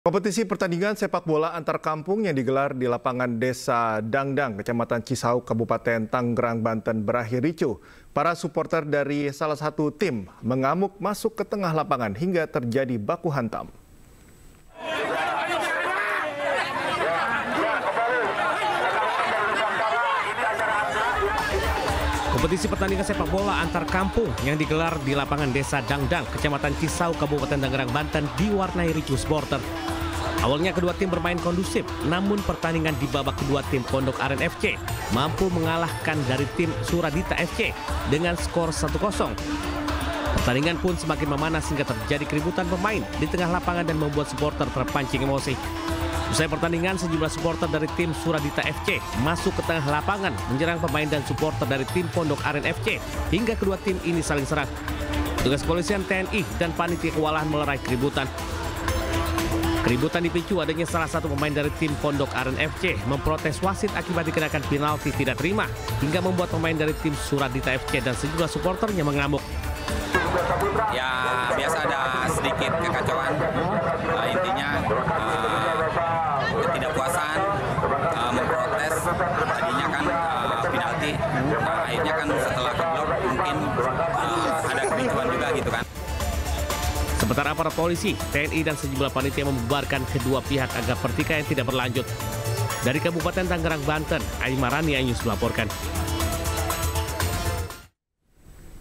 Kompetisi pertandingan sepak bola antar kampung yang digelar di lapangan Desa Dangdang, Kecamatan Cisauk, Kabupaten Tangerang, Banten berakhir ricuh. Para supporter dari salah satu tim mengamuk masuk ke tengah lapangan hingga terjadi baku hantam. Kompetisi pertandingan sepak bola antar kampung yang digelar di lapangan Desa Dangdang, Kecamatan Cisauk, Kabupaten Tangerang, Banten diwarnai ricuh supporter. Awalnya kedua tim bermain kondusif, namun pertandingan di babak kedua tim Pondok Aren FC mampu mengalahkan dari tim Suradita FC dengan skor 1-0. Pertandingan pun semakin memanas hingga terjadi keributan pemain di tengah lapangan dan membuat supporter terpancing emosi. Usai pertandingan, sejumlah supporter dari tim Suradita FC masuk ke tengah lapangan menyerang pemain dan supporter dari tim Pondok Aren FC hingga kedua tim ini saling serang. Petugas kepolisian, TNI, dan panitia kewalahan melerai keributan. Keributan dipicu adanya salah satu pemain dari tim Pondok Aren FC memprotes wasit akibat dikenakan penalti tidak terima hingga membuat pemain dari tim Suradita FC dan sejumlah supporternya mengamuk. Ya biasa ada sedikit kekacauan, intinya ketidakpuasan, memprotes, tadinya kan penalti, akhirnya kan setelah keblok mungkin ada kericuan juga gitu kan. Sementara aparat polisi, TNI, dan sejumlah panitia membubarkan kedua pihak agar pertikaian tidak berlanjut. Dari Kabupaten Tangerang, Banten, Aimarani Ayus melaporkan.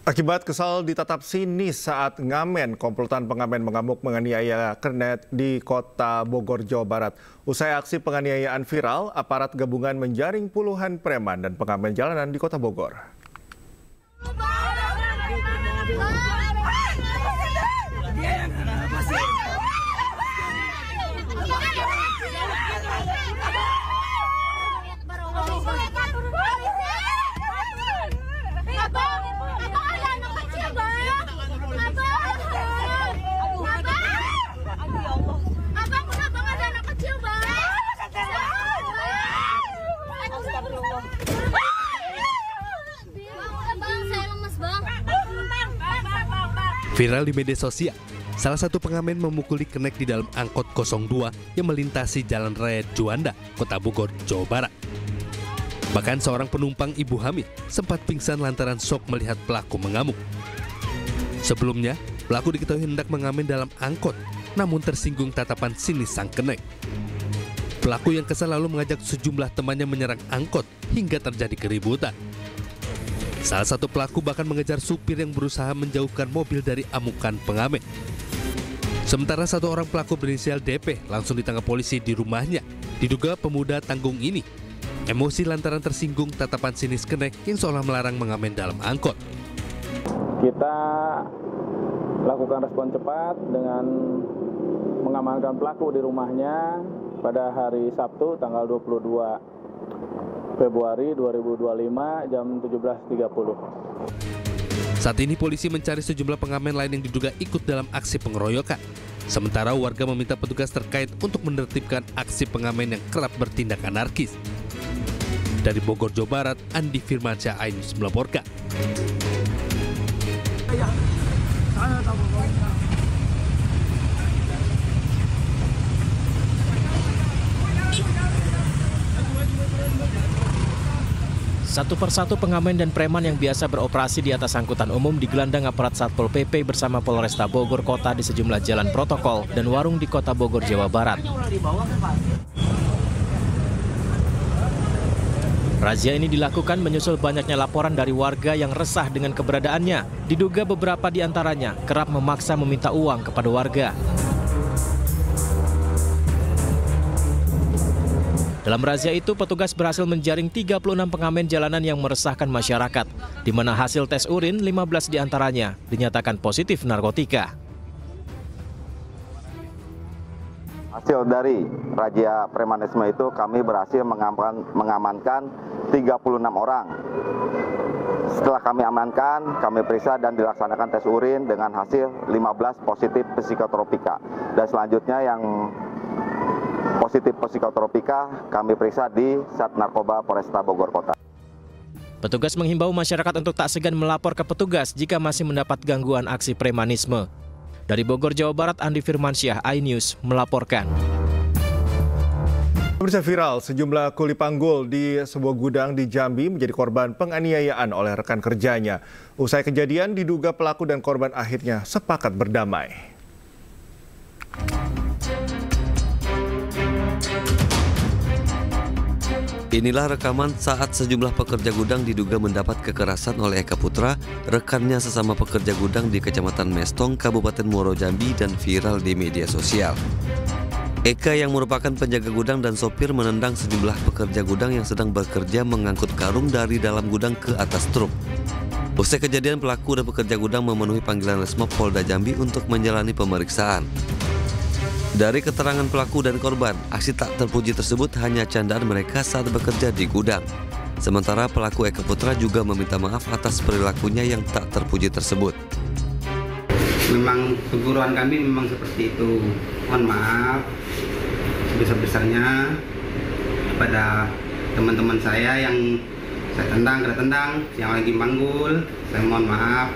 Akibat kesal ditatap sinis saat ngamen, komplotan pengamen mengamuk menganiaya kernet di Kota Bogor, Jawa Barat. Usai aksi penganiayaan viral, aparat gabungan menjaring puluhan preman dan pengamen jalanan di Kota Bogor. Viral di media sosial, salah satu pengamen memukuli kenek di dalam angkot 02 yang melintasi Jalan Raya Juanda, Kota Bogor, Jawa Barat. Bahkan seorang penumpang ibu hamil sempat pingsan lantaran shock melihat pelaku mengamuk. Sebelumnya, pelaku diketahui hendak mengamen dalam angkot, namun tersinggung tatapan sinis sang kenek. Pelaku yang kesal lalu mengajak sejumlah temannya menyerang angkot hingga terjadi keributan. Salah satu pelaku bahkan mengejar supir yang berusaha menjauhkan mobil dari amukan pengamen. Sementara satu orang pelaku berinisial DP langsung ditangkap polisi di rumahnya. Diduga pemuda tanggung ini emosi lantaran tersinggung tatapan sinis kenek yang seolah melarang mengamen dalam angkot. Kita lakukan respon cepat dengan mengamankan pelaku di rumahnya pada hari Sabtu tanggal 22 Februari 2025 jam 17.30. Saat ini polisi mencari sejumlah pengamen lain yang diduga ikut dalam aksi pengeroyokan. Sementara warga meminta petugas terkait untuk menertibkan aksi pengamen yang kerap bertindak anarkis. Dari Bogor, Jawa Barat, Andi Firmansyah, Ainus melaporkan. Satu persatu pengamen dan preman yang biasa beroperasi di atas angkutan umum digelandang aparat Satpol PP bersama Polresta Bogor Kota di sejumlah jalan protokol dan warung di Kota Bogor, Jawa Barat. Razia ini dilakukan menyusul banyaknya laporan dari warga yang resah dengan keberadaannya. Diduga beberapa di antaranya kerap memaksa meminta uang kepada warga. Dalam razia itu, petugas berhasil menjaring 36 pengamen jalanan yang meresahkan masyarakat, di mana hasil tes urin 15 diantaranya dinyatakan positif narkotika. Hasil dari razia premanisme itu kami berhasil mengamankan 36 orang. Setelah kami amankan, kami periksa dan dilaksanakan tes urin dengan hasil 15 positif psikotropika. Dan selanjutnya yang positif psikotropika kami periksa di Sat Narkoba Polresta Bogor Kota. Petugas menghimbau masyarakat untuk tak segan melapor ke petugas jika masih mendapat gangguan aksi premanisme. Dari Bogor, Jawa Barat, Andi Firmansyah, iNews melaporkan. Pemirsa, viral sejumlah kuli panggul di sebuah gudang di Jambi menjadi korban penganiayaan oleh rekan kerjanya. Usai kejadian, diduga pelaku dan korban akhirnya sepakat berdamai. Inilah rekaman saat sejumlah pekerja gudang diduga mendapat kekerasan oleh Eka Putra, rekannya sesama pekerja gudang di Kecamatan Mestong, Kabupaten Muaro Jambi, dan viral di media sosial. Eka yang merupakan penjaga gudang dan sopir menendang sejumlah pekerja gudang yang sedang bekerja mengangkut karung dari dalam gudang ke atas truk. Usai kejadian, pelaku dan pekerja gudang memenuhi panggilan Resmob Polda Jambi untuk menjalani pemeriksaan. Dari keterangan pelaku dan korban, aksi tak terpuji tersebut hanya candaan mereka saat bekerja di gudang. Sementara pelaku Eka Putra juga meminta maaf atas perilakunya yang tak terpuji tersebut. Memang teguran kami memang seperti itu. Mohon maaf sebesar-besarnya kepada teman-teman saya yang saya tendang, yang lagi manggul. Saya mohon maaf,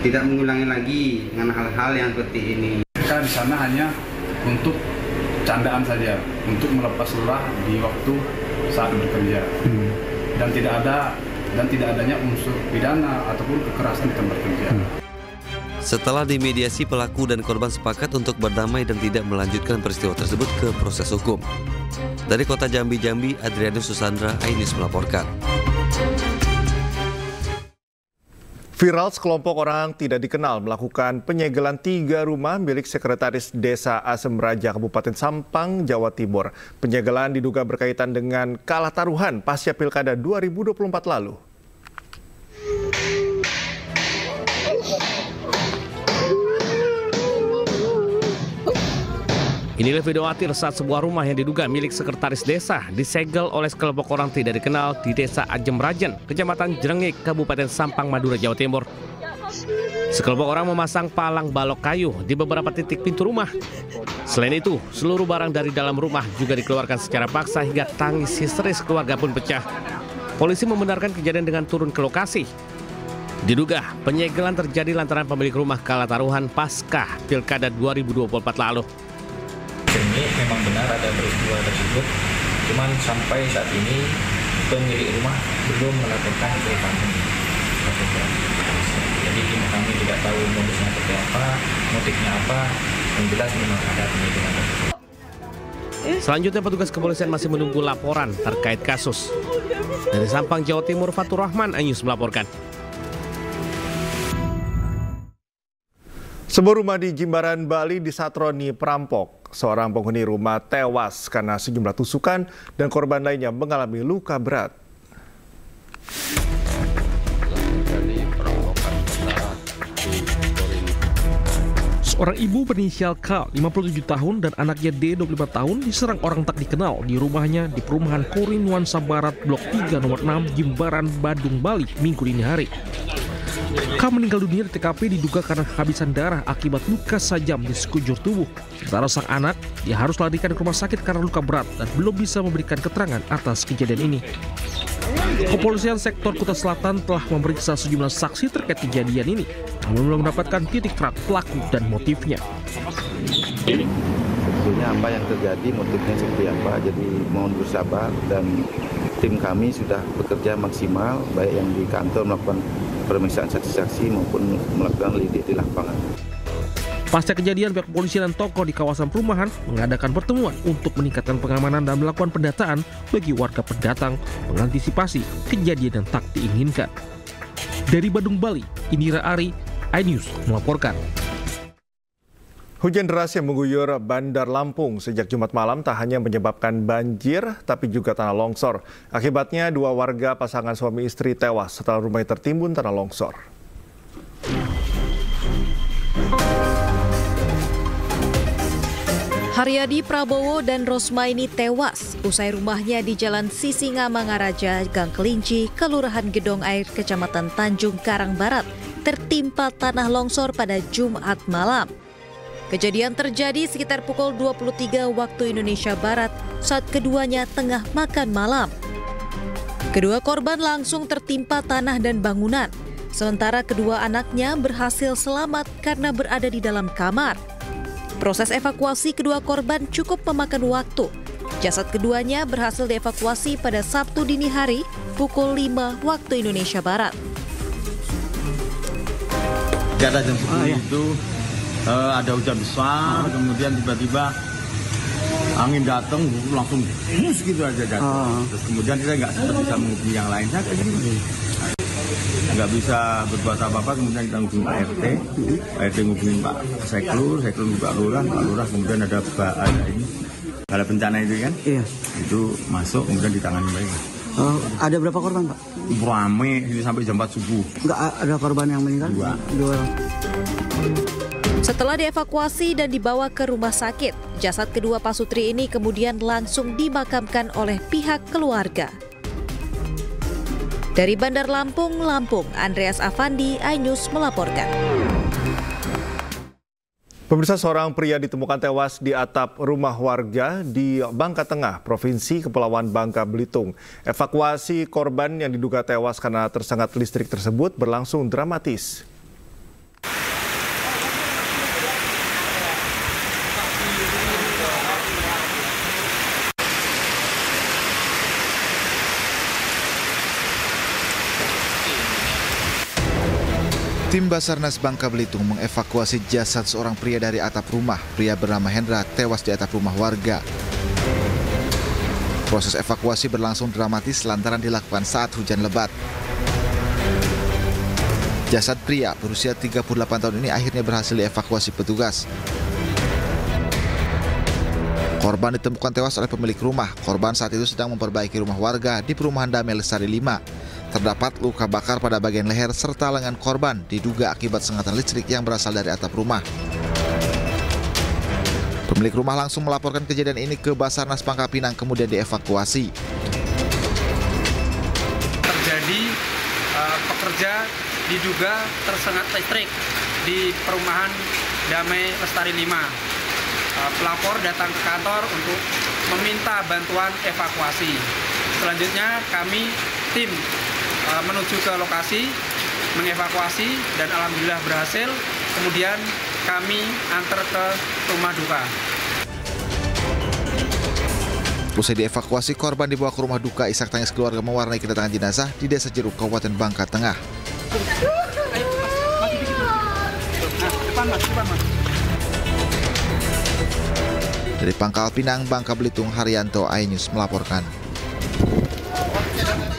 tidak mengulangi lagi dengan hal-hal yang seperti ini. Kita di sana hanya untuk candaan saja, untuk melepas lelah di waktu saat bekerja, dan tidak adanya unsur pidana ataupun kekerasan di tempat kerja. Setelah dimediasi, pelaku dan korban sepakat untuk berdamai dan tidak melanjutkan peristiwa tersebut ke proses hukum. Dari Kota Jambi, Adrianus Susandra, iNews melaporkan. Viral sekelompok orang tidak dikenal melakukan penyegelan 3 rumah milik Sekretaris Desa Asem Raja, Kabupaten Sampang, Jawa Timur. Penyegelan diduga berkaitan dengan kalah taruhan pasca Pilkada 2024 lalu. Inilah video amatir saat sebuah rumah yang diduga milik sekretaris desa disegel oleh sekelompok orang tidak dikenal di Desa Asem Raja, Kecamatan Jrengik, Kabupaten Sampang, Madura, Jawa Timur. Sekelompok orang memasang palang balok kayu di beberapa titik pintu rumah. Selain itu, seluruh barang dari dalam rumah juga dikeluarkan secara paksa hingga tangis histeris keluarga pun pecah. Polisi membenarkan kejadian dengan turun ke lokasi. Diduga penyegelan terjadi lantaran pemilik rumah kalah taruhan pasca Pilkada 2024 lalu. Ini memang benar ada peristiwa tersebut, cuman sampai saat ini pemilik rumah belum melakukan kami. Jadi kami tidak tahu modusnya seperti apa, motifnya apa, yang jelas memang ada penyegelan tersebut. Selanjutnya petugas kepolisian masih menunggu laporan terkait kasus. Dari Sampang, Jawa Timur, Fatur Rahman, iNews melaporkan. Sebuah rumah di Jimbaran, Bali disatroni perampok. Seorang penghuni rumah tewas karena sejumlah tusukan dan korban lainnya mengalami luka berat. Seorang ibu berinisial K, 57 tahun, dan anaknya D, 25 tahun, diserang orang tak dikenal di rumahnya di perumahan Korin Nuansa Barat, Blok 3, nomor 6, Jimbaran, Badung, Bali, Minggu dini hari. K meninggal dunia di TKP diduga karena kehabisan darah akibat luka sajam di sekujur tubuh. Sementara sang anak, dia harus larikan ke rumah sakit karena luka berat dan belum bisa memberikan keterangan atas kejadian ini. Kepolisian sektor Kuta Selatan telah memeriksa sejumlah saksi terkait kejadian ini, namun belum mendapatkan titik terang pelaku dan motifnya. Sebetulnya apa yang terjadi, motifnya seperti apa, jadi mohon bersabar dan tim kami sudah bekerja maksimal, baik yang di kantor melakukan pemeriksaan saksi-saksi maupun melakukan lidik di lapangan. Pasca kejadian, pihak kepolisian dan tokoh di kawasan perumahan mengadakan pertemuan untuk meningkatkan pengamanan dan melakukan pendataan bagi warga pendatang mengantisipasi kejadian yang tak diinginkan. Dari Badung, Bali, Indira Ari, iNews melaporkan. Hujan deras yang mengguyur Bandar Lampung sejak Jumat malam tak hanya menyebabkan banjir, tapi juga tanah longsor. Akibatnya 2 warga pasangan suami istri tewas setelah rumahnya tertimbun tanah longsor. Haryadi Prabowo dan Rosmaini tewas usai rumahnya di Jalan Sisinga Mangaraja, Gang Kelinci, Kelurahan Gedong Air, Kecamatan Tanjung Karang Barat, tertimpa tanah longsor pada Jumat malam. Kejadian terjadi sekitar pukul 23 waktu Indonesia Barat saat keduanya tengah makan malam. Kedua korban langsung tertimpa tanah dan bangunan. Sementara kedua anaknya berhasil selamat karena berada di dalam kamar. Proses evakuasi kedua korban cukup memakan waktu. Jasad keduanya berhasil dievakuasi pada Sabtu dini hari pukul 5 waktu Indonesia Barat. Ada jam 10 itu ada hujan besar, kemudian tiba-tiba angin datang langsung bus gitu aja jatuh. Terus kemudian kita nggak sempat bisa menghubungi yang lain, kayak gini. Nggak bisa berbuat apa-apa, kemudian kita hubungi Pak RT, Pak RT hubungi Pak Seklur hubungi Pak Lurah, kemudian ada bencana itu kan, itu masuk kemudian ditangani baik. Ada berapa korban, Pak? Rame ini sampai jam 4 subuh. Nggak ada korban yang meninggal? Dua. Setelah dievakuasi dan dibawa ke rumah sakit, jasad kedua pasutri ini kemudian langsung dimakamkan oleh pihak keluarga. Dari Bandar Lampung, Andreas Afandi, iNews melaporkan. Pemirsa, seorang pria ditemukan tewas di atap rumah warga di Bangka Tengah, Provinsi Kepulauan Bangka Belitung. Evakuasi korban yang diduga tewas karena tersengat listrik tersebut berlangsung dramatis. Tim Basarnas Bangka Belitung mengevakuasi jasad seorang pria dari atap rumah. Pria bernama Hendra tewas di atap rumah warga. Proses evakuasi berlangsung dramatis lantaran dilakukan saat hujan lebat. Jasad pria berusia 38 tahun ini akhirnya berhasil dievakuasi petugas. Korban ditemukan tewas oleh pemilik rumah. Korban saat itu sedang memperbaiki rumah warga di perumahan Damai Lestari 5. Terdapat luka bakar pada bagian leher serta lengan korban diduga akibat sengatan listrik yang berasal dari atap rumah. Pemilik rumah langsung melaporkan kejadian ini ke Basarnas Pangkal Pinang kemudian dievakuasi. Terjadi pekerja diduga tersengat listrik di perumahan Damai Lestari 5. Pelapor datang ke kantor untuk meminta bantuan evakuasi. Selanjutnya kami tim menuju ke lokasi, mengevakuasi dan alhamdulillah berhasil. Kemudian kami antar ke rumah duka. Usai dievakuasi, korban dibawa ke rumah duka. Isak tangis keluarga mewarnai kedatangan jenazah di Desa Jeruk, Kabupaten Bangka Tengah. Dari Pangkal Pinang, Bangka Belitung, Haryanto, iNews melaporkan.